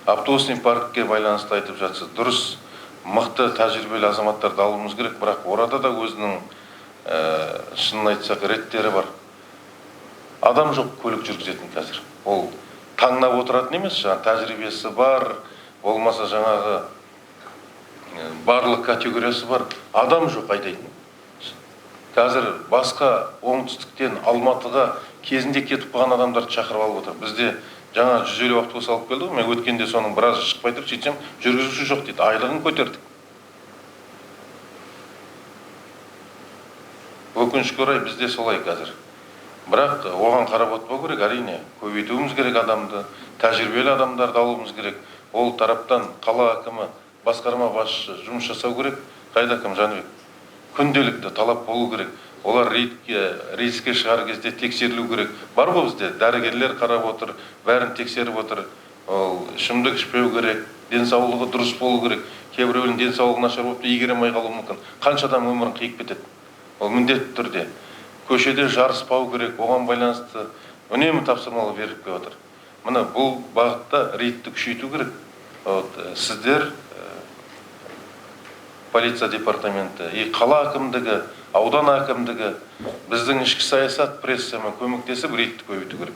автобусный паркке байланысты айтып жатсыз. Дұрыс, мықты тәжірибелі азаматтарды алуымыз керек, бірақ орада да өзінің шынын айтсақ реттері бар. Адам жоқ көлік жүргізетін қазір. Ол таңнап отыратын емес, жаңа тәжірибесі бар, болмаса жаңағы барлық категориясы бар. Адам жоқ айдайтын. Қазір басқа оңтүстіктен Алматыға кезінде кетіп қалған адамдарды шақырып алып отыр. Бізде жаңа 150 автобус алып келді. Мен өткенде соның біразы шықпай тұр, сөйтсем жүргізуші жоқ дейді. Айлығын көтердік. Өкінішке орай бізде солай қазір. Бірақ оған қарап отпау керек, әрине. Көбейтуіміз керек адамды, тәжірибелі адамдарды алуымыз керек. Ол тараптан қала әкімі, басқарма басшысы жұмыс жасау керек. Қайда әкім Жанбек? Күнделікті талап болу керек. Олар рейске шығар кезде тексерілу керек. Бар ғой бізде, дәрігерлер қарап отыр, бәрін тексеріп отыр. Ішімдік ішпеу керек, денсаулығы дұрыс болу керек. Кейбіреуінің денсаулығы нашар болып игеремей қалуы мүмкін. Қанша адам өмірін қиып кетеді. Ол міндетті түрде. Көшеде жарыспау керек, оған байланысты үнемі тапсырмалы беріп келіп отыр. Міне бұл бағытта рейдті күшейту керек. Сіздер полиция департаменті, қала әкімдігі, аудан әкімдігі, біздің ішкі саясат прессамен көмектесіп рейдті көбейту керек.